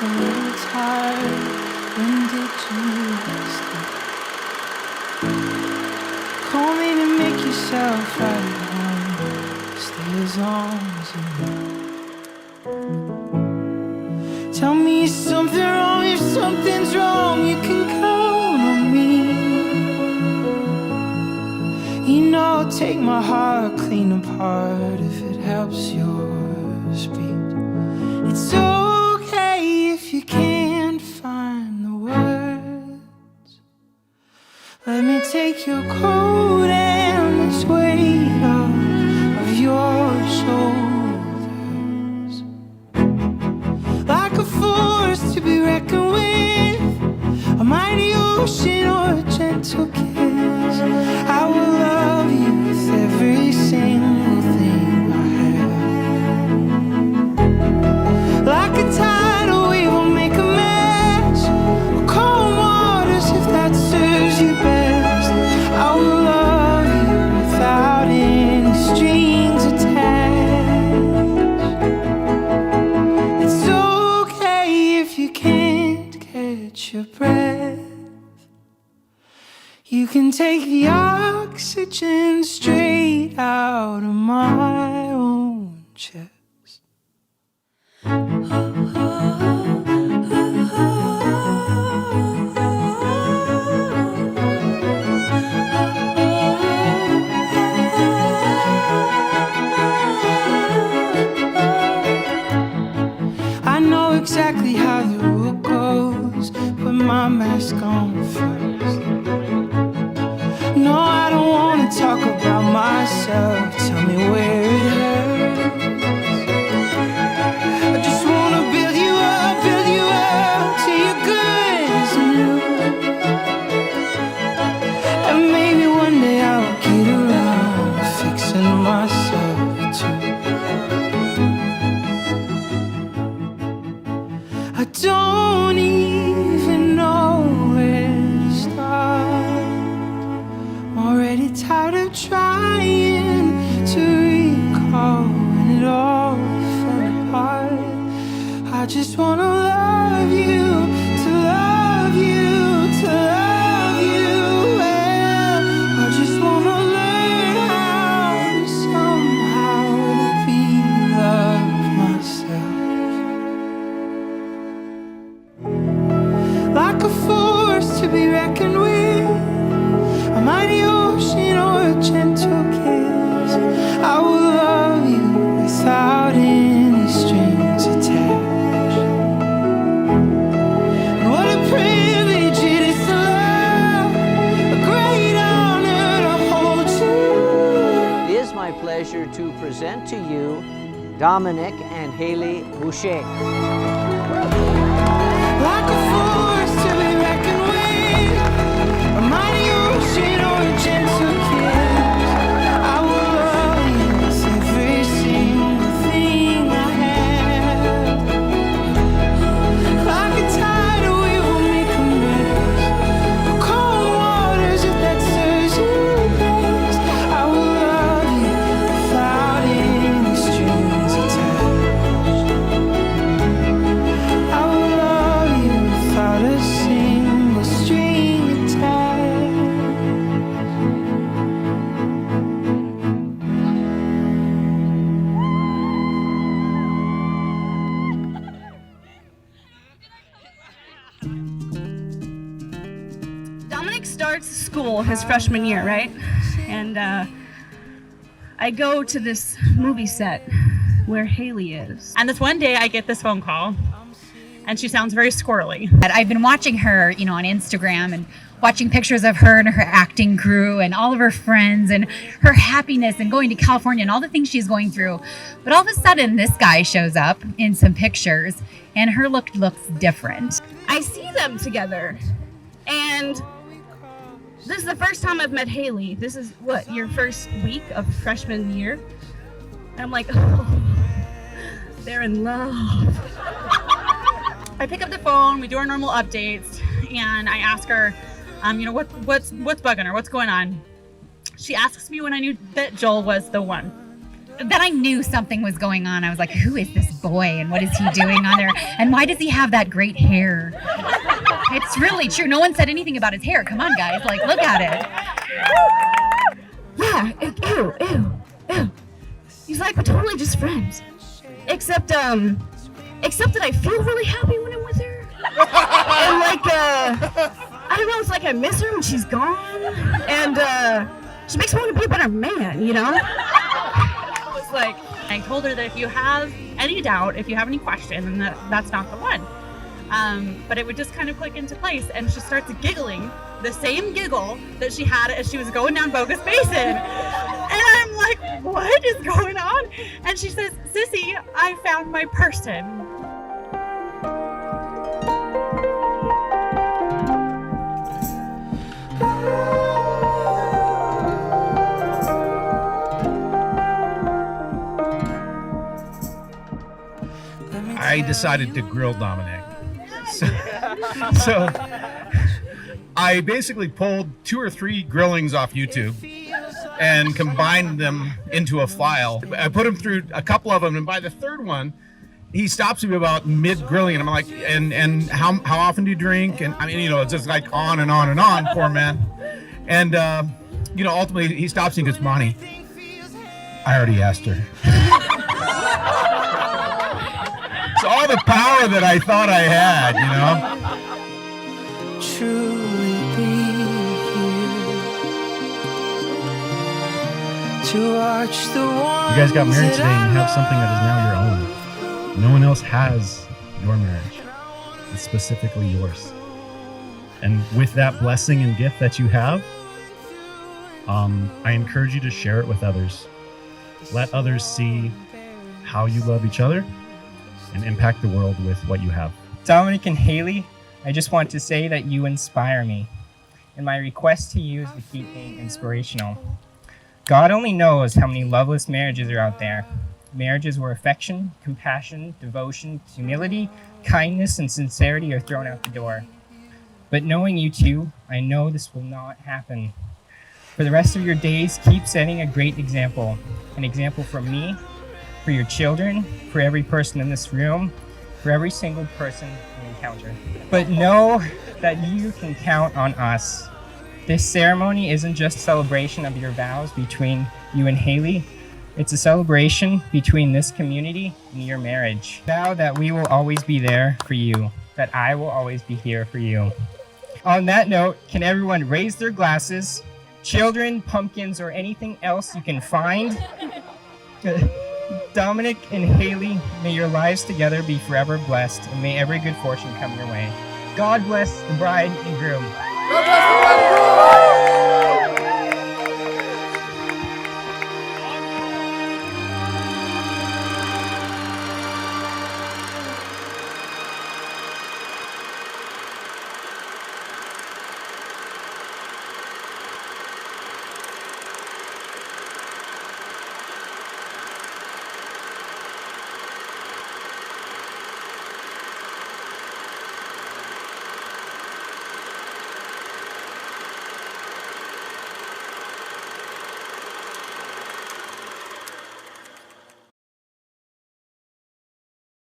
a little tired. When did you sleep? Call me to make yourself right at home. Stay as long as you need. Tell me is something wrong. If something's wrong, you can count on me. You know I'll take my heart clean apart if it helps yours beat. It's okay if you can't find the words. Let me take your coat and this weight off of your shoulders. Like a force to be reckoned with, a mighty ocean or a gentle kiss. I will love you with every single thing I have. Like a tidal wave will make a mess, or calm waters if that serves you best. I will love you without any strings attached. It's okay if you can't catch your breath. You can take the oxygen straight out of my own chest. I know exactly how the rule goes. Put my mask on first. No, I don't want to talk about myself. Tell me where it hurts. I just want to build you up till you're good as new. And maybe one day I'll get around to fixing myself too. I don't even know where to start. Already tired of trying to recall when it all fell apart. I just wanna love you, to love you, to love you well. I just wanna learn how to somehow be loved myself. Like a force to be reckoned with, a mighty ocean or a gentle kiss. I will love you without any strings attached. And what a privilege it is to love, a great honor to hold you. It is my pleasure to present to you Dominic and Hailey Boucher. Like a force to be reckoned with, a mighty ocean or a gentle kiss. I will love you with every single thing I have. Like a tidal wave will make a mess, or cold waters if that serves you best. I will love you without any strings attached. I will love you without a single string attached. Dominic starts school his freshman year, right? And I go to this movie set where Hailey is. And this one day I get this phone call and she sounds very squirrely. I've been watching her, on Instagram and watching pictures of her and her acting crew and all of her friends and her happiness and going to California and all the things she's going through. But all of a sudden, this guy shows up in some pictures and her look looks different. I see them together, and this is the first time I've met Hailey. This is what, your first week of freshman year? And I'm like, oh, they're in love. I pick up the phone, we do our normal updates, and I ask her, what's bugging her? What's going on? She asks me when I knew that Joel was the one. then I knew something was going on. I was like, who is this boy and what is he doing on there? And why does he have that great hair? It's really true. No one said anything about his hair. Come on, guys. Like, look at it. Yeah, ew. He's like, we're totally just friends. Except that I feel really happy when I'm with her. And like, I don't know, it's like I miss her when she's gone. And she makes me want to be a better man, you know? Like, I told her that if you have any doubt, if you have any question, then that's not the one. But it would just kind of click into place, and she starts giggling, the same giggle that she had as she was going down Bogus Basin. And I'm like, what is going on? And she says, Sissy, I found my person. I decided to grill Dominic. So I basically pulled 2 or 3 grillings off YouTube and combined them into a file. I put him through a couple of them, and by the third one, he stops me about mid-grilling, and I'm like, and how often do you drink? And I mean, it's just like on and on and on, poor man. And, ultimately he stops me and goes, Monty, I already asked her. It's all the power that I thought I had, Truly be here to watch the one. You guys got married today and you have something that is now your own. No one else has your marriage. It's specifically yours. And with that blessing and gift that you have, I encourage you to share it with others. Let others see how you love each other and impact the world with what you have. Dominic and Hailey, I just want to say that you inspire me. And my request to you is to keep being inspirational. God only knows how many loveless marriages are out there. Marriages where affection, compassion, devotion, humility, kindness, and sincerity are thrown out the door. But knowing you two, I know this will not happen. For the rest of your days, keep setting a great example. An example for me, for your children, for every person in this room, for every single person you encounter. But know that you can count on us. This ceremony isn't just a celebration of your vows between you and Hailey. It's a celebration between this community and your marriage. Vow that we will always be there for you, that I will always be here for you. On that note, can everyone raise their glasses? Children, pumpkins, or anything else you can find? Dominic and Hailey, may your lives together be forever blessed, and may every good fortune come your way. God bless the bride and groom. God bless the wedding.